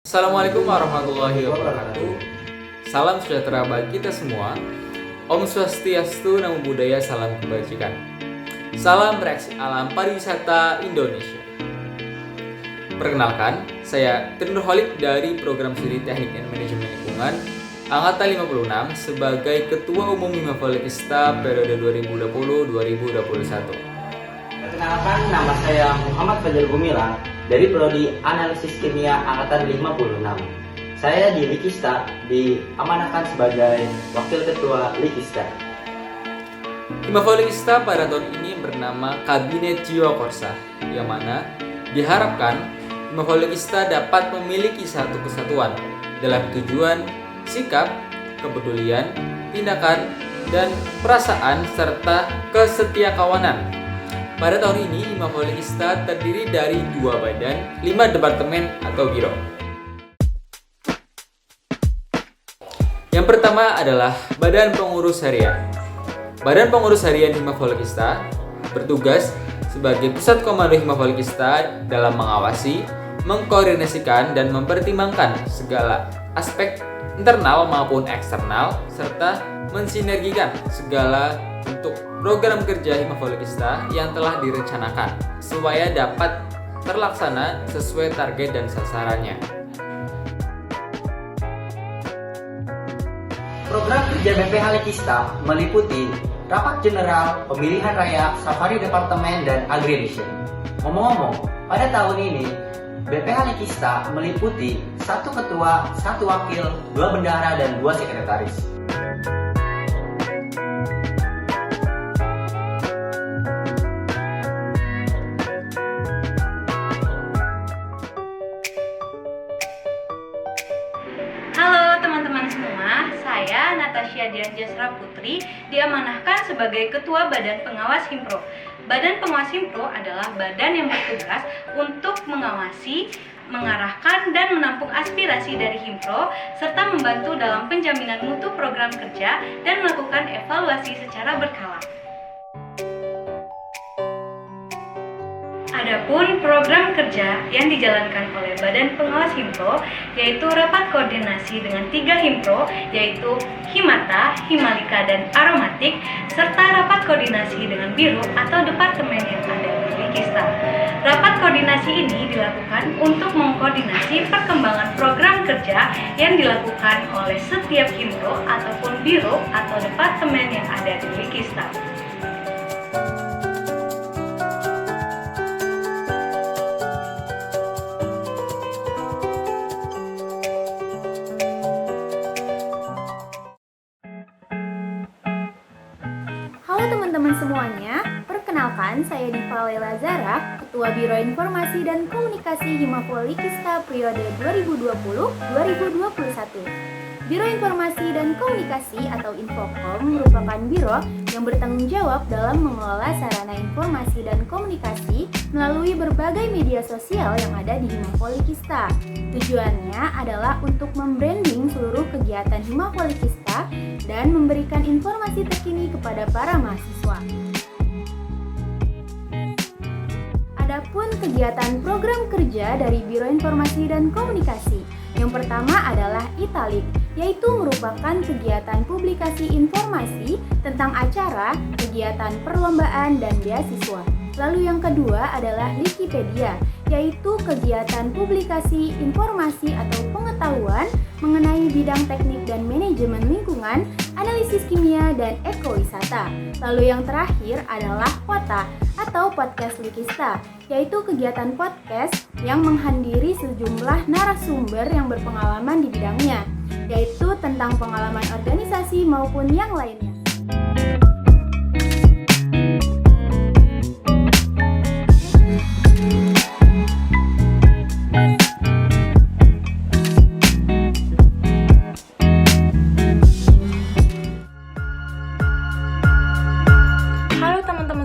Assalamualaikum warahmatullahi wabarakatuh. Salam sejahtera bagi kita semua. Om Swastiastu, Namo Buddhaya, salam kebajikan. Salam reaksi alam pariwisata Indonesia. Perkenalkan, saya Trinurholik dari Program Studi Teknik dan Manajemen Lingkungan Angkatan 56 sebagai Ketua Umum Himavolekista periode 2020-2021. Perkenalkan, nama saya Muhammad Fajar Gumilang dari Prodi Analisis Kimia Angkatan 56. Saya di Likista diamanahkan sebagai Wakil Ketua Likista. Himavolekista pada tahun ini bernama Kabinet Jiwa Korsa, yang mana diharapkan Himavolekista dapat memiliki satu kesatuan dalam tujuan, sikap, kepedulian, tindakan, dan perasaan serta kesetiakawanan. Pada tahun ini, Himavolekista terdiri dari 2 badan, 5 departemen atau biro. Yang pertama adalah Badan Pengurus Harian. Badan Pengurus Harian Himavolekista bertugas sebagai pusat komando Himavolekista dalam mengawasi, mengkoordinasikan, dan mempertimbangkan segala aspek internal maupun eksternal, serta mensinergikan segala untuk program kerja Himavolekista yang telah direncanakan supaya dapat terlaksana sesuai target dan sasarannya. Program kerja BPH Likista meliputi rapat general, pemilihan raya, safari departemen, dan agribishen. Ngomong-ngomong, pada tahun ini BPH Likista meliputi 1 ketua, 1 wakil, 2 bendahara, dan 2 sekretaris. Halo teman-teman semua, saya Natasha Dianjasra Putri diamanahkan sebagai Ketua Badan Pengawas Himpro. Badan Pengawas Himpro adalah badan yang bertugas untuk mengawasi, mengarahkan, dan menampung aspirasi dari Himpro serta membantu dalam penjaminan mutu program kerja dan melakukan evaluasi secara berkala. Adapun program kerja yang dijalankan oleh Badan Pengawas Himpro yaitu rapat koordinasi dengan 3 Himpro yaitu Himata, Himalika, dan Aromatik serta rapat koordinasi dengan biro atau departemen yang ada di Likista. Rapat koordinasi ini dilakukan untuk mengkoordinasi perkembangan program kerja yang dilakukan oleh setiap Himpro ataupun biro atau departemen yang ada di Likista. Halo teman-teman semuanya, perkenalkan saya Diva Lela Zara, Ketua Biro Informasi dan Komunikasi Himavolekista periode 2020-2021. Biro Informasi dan Komunikasi atau Infocom merupakan biro yang bertanggung jawab dalam mengelola sarana informasi dan komunikasi melalui berbagai media sosial yang ada di Himavolekista. Tujuannya adalah untuk membranding seluruh kegiatan Himavolekista dan memberikan informasi terkini kepada para mahasiswa. Adapun kegiatan program kerja dari Biro Informasi dan Komunikasi, yang pertama adalah Italik, yaitu merupakan kegiatan publikasi informasi tentang acara, kegiatan perlombaan, dan beasiswa. Lalu yang kedua adalah Wikipedia, yaitu kegiatan publikasi informasi atau pengetahuan mengenai bidang teknik dan manajemen lingkungan, analisis kimia, dan ekowisata. Lalu yang terakhir adalah Pota atau Podcast Likista, yaitu kegiatan podcast yang menghadiri sejumlah narasumber yang berpengalaman di bidangnya, yaitu tentang pengalaman organisasi maupun yang lainnya.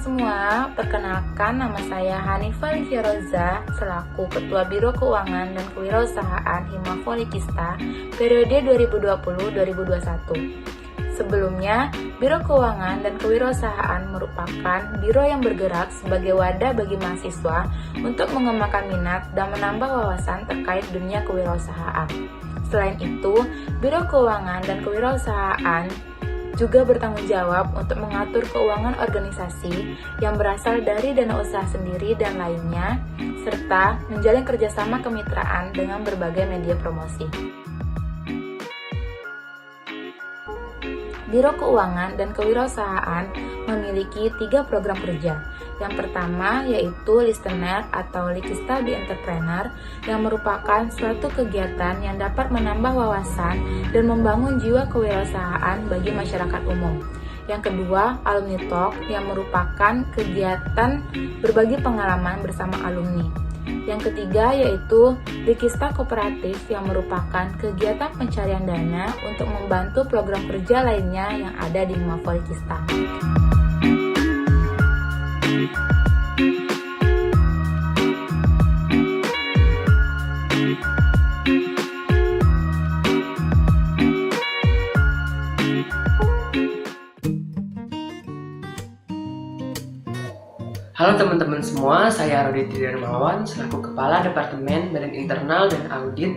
Semua, perkenalkan nama saya Hanifah Firoza selaku Ketua Biro Keuangan dan Kewirausahaan Himavolekista periode 2020-2021. Sebelumnya, Biro Keuangan dan Kewirausahaan merupakan biro yang bergerak sebagai wadah bagi mahasiswa untuk mengembangkan minat dan menambah wawasan terkait dunia kewirausahaan. Selain itu, Biro Keuangan dan Kewirausahaan juga bertanggung jawab untuk mengatur keuangan organisasi yang berasal dari dana usaha sendiri dan lainnya, serta menjalin kerjasama kemitraan dengan berbagai media promosi. Biro Keuangan dan Kewirausahaan memiliki 3 program kerja. Yang pertama yaitu Listener atau Likista Be Entrepreneur yang merupakan suatu kegiatan yang dapat menambah wawasan dan membangun jiwa kewirausahaan bagi masyarakat umum. Yang kedua, Alumni Talk yang merupakan kegiatan berbagi pengalaman bersama alumni. Yang ketiga yaitu Likista Kooperatif yang merupakan kegiatan pencarian dana untuk membantu program kerja lainnya yang ada di Himafo Likista. Halo teman-teman semua, saya Rodi Tridarmawan selaku Kepala Departemen Badan Internal dan Audit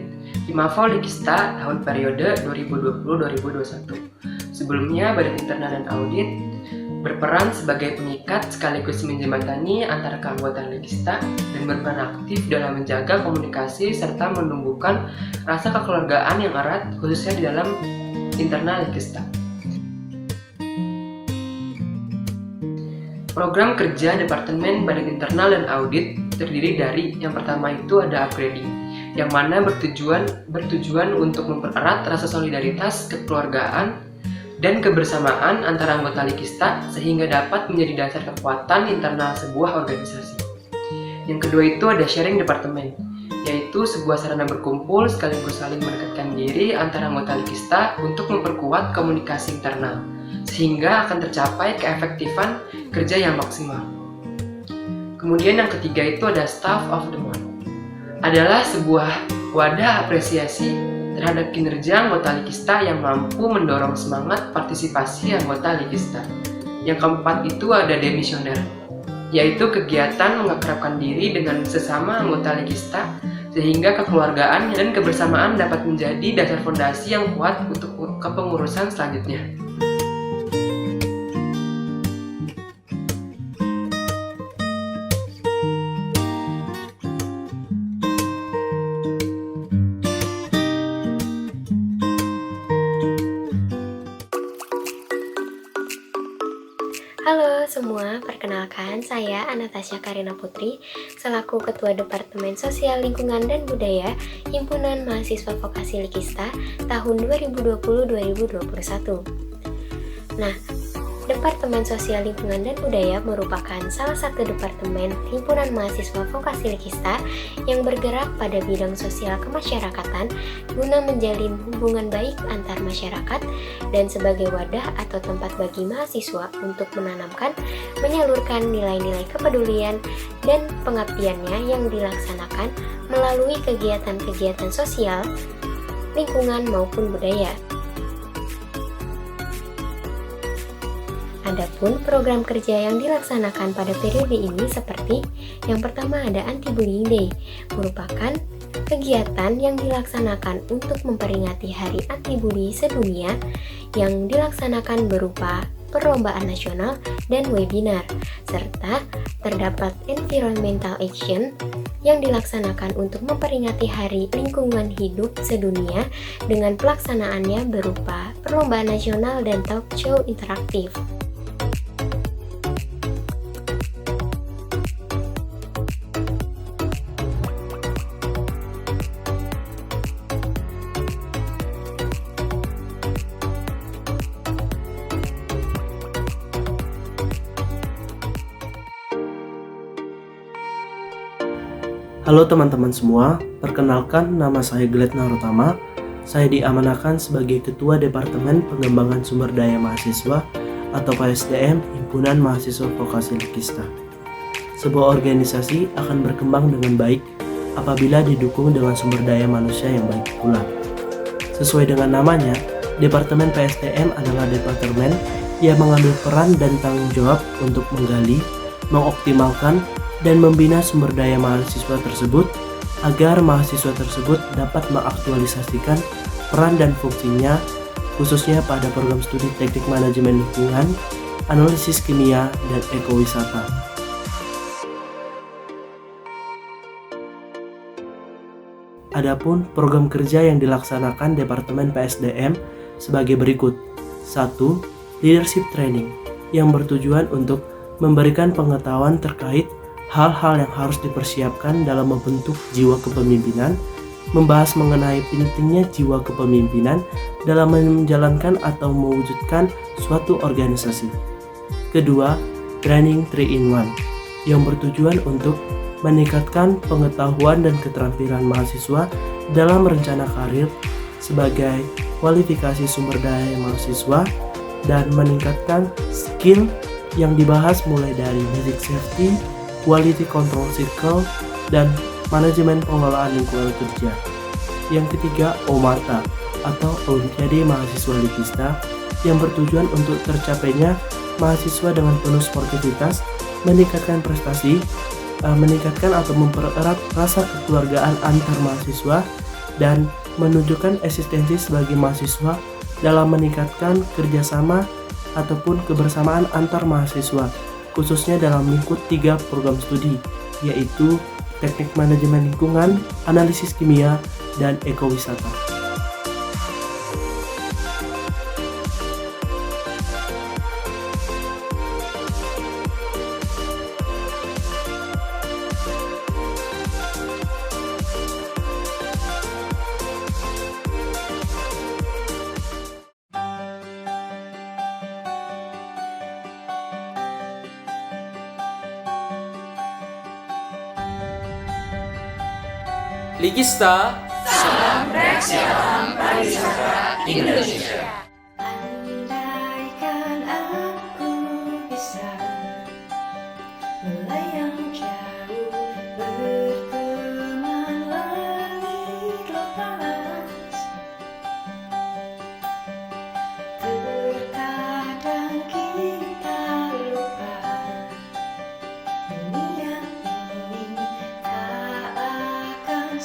Himafo Likista tahun periode 2020-2021. Sebelumnya, Badan Internal dan Audit berperan sebagai pengikat sekaligus menjembatani antara keanggotaan Likista dan berperan aktif dalam menjaga komunikasi serta menumbuhkan rasa kekeluargaan yang erat khususnya di dalam internal Likista. Program kerja Departemen Badan Internal dan Audit terdiri dari yang pertama itu ada upgrading, yang mana bertujuan untuk mempererat rasa solidaritas, kekeluargaan, dan kebersamaan antara anggota Likista sehingga dapat menjadi dasar kekuatan internal sebuah organisasi. Yang kedua itu ada sharing departemen, yaitu sebuah sarana berkumpul sekaligus saling mendekatkan diri antara anggota Likista untuk memperkuat komunikasi internal, sehingga akan tercapai keefektifan kerja yang maksimal. Kemudian yang ketiga itu ada Staff of the Month, adalah sebuah wadah apresiasi terhadap kinerja anggota Likista yang mampu mendorong semangat partisipasi anggota Likista. Yang keempat itu ada Demisioner, yaitu kegiatan mengakrabkan diri dengan sesama anggota Likista sehingga kekeluargaan dan kebersamaan dapat menjadi dasar fondasi yang kuat untuk kepengurusan selanjutnya. Halo semua, perkenalkan saya Anastasia Karina Putri selaku Ketua Departemen Sosial Lingkungan dan Budaya Himpunan Mahasiswa Vokasi Likista tahun 2020-2021. Nah, Departemen Sosial Lingkungan dan Budaya merupakan salah satu departemen Himpunan Mahasiswa Vokasi Likista yang bergerak pada bidang sosial kemasyarakatan guna menjalin hubungan baik antar masyarakat dan sebagai wadah atau tempat bagi mahasiswa untuk menanamkan, menyalurkan nilai-nilai kepedulian dan pengabdiannya yang dilaksanakan melalui kegiatan-kegiatan sosial, lingkungan maupun budaya. Adapun program kerja yang dilaksanakan pada periode ini seperti yang pertama ada Anti-Bullying Day, merupakan kegiatan yang dilaksanakan untuk memperingati Hari Anti-Bully sedunia yang dilaksanakan berupa perlombaan nasional dan webinar, serta terdapat Environmental Action yang dilaksanakan untuk memperingati Hari Lingkungan Hidup Sedunia dengan pelaksanaannya berupa perlombaan nasional dan talk show interaktif. Halo teman-teman semua, perkenalkan nama saya Gled Narutama. Saya diamanahkan sebagai Ketua Departemen Pengembangan Sumber Daya Mahasiswa atau PSDM Himpunan Mahasiswa Vokasi Likista. Sebuah organisasi akan berkembang dengan baik apabila didukung dengan sumber daya manusia yang baik pula. Sesuai dengan namanya, Departemen PSDM adalah departemen yang mengambil peran dan tanggung jawab untuk menggali, mengoptimalkan, dan membina sumber daya mahasiswa tersebut agar mahasiswa tersebut dapat mengaktualisasikan peran dan fungsinya khususnya pada program studi teknik manajemen lingkungan, analisis kimia, dan ekowisata. Adapun program kerja yang dilaksanakan Departemen PSDM sebagai berikut. 1. Leadership Training yang bertujuan untuk memberikan pengetahuan terkait hal-hal yang harus dipersiapkan dalam membentuk jiwa kepemimpinan, membahas mengenai pentingnya jiwa kepemimpinan dalam menjalankan atau mewujudkan suatu organisasi. Kedua, Training 3-in-1 yang bertujuan untuk meningkatkan pengetahuan dan keterampilan mahasiswa dalam rencana karir sebagai kualifikasi sumber daya mahasiswa dan meningkatkan skill yang dibahas mulai dari basic safety, quality control circle, dan manajemen pengelolaan lingkungan kerja. Yang ketiga, OMATA atau Olimpiade Mahasiswa Likista yang bertujuan untuk tercapainya mahasiswa dengan penuh sportivitas, meningkatkan prestasi, meningkatkan atau mempererat rasa kekeluargaan antar mahasiswa, dan menunjukkan eksistensi sebagai mahasiswa dalam meningkatkan kerjasama ataupun kebersamaan antar mahasiswa, khususnya dalam lingkup 3 program studi, yaitu teknik manajemen lingkungan, analisis kimia, dan ekowisata. Likista. Andaikan aku bisa melayang jauh berteman langit lepas, terkadang kita lupa dunia ini tak akan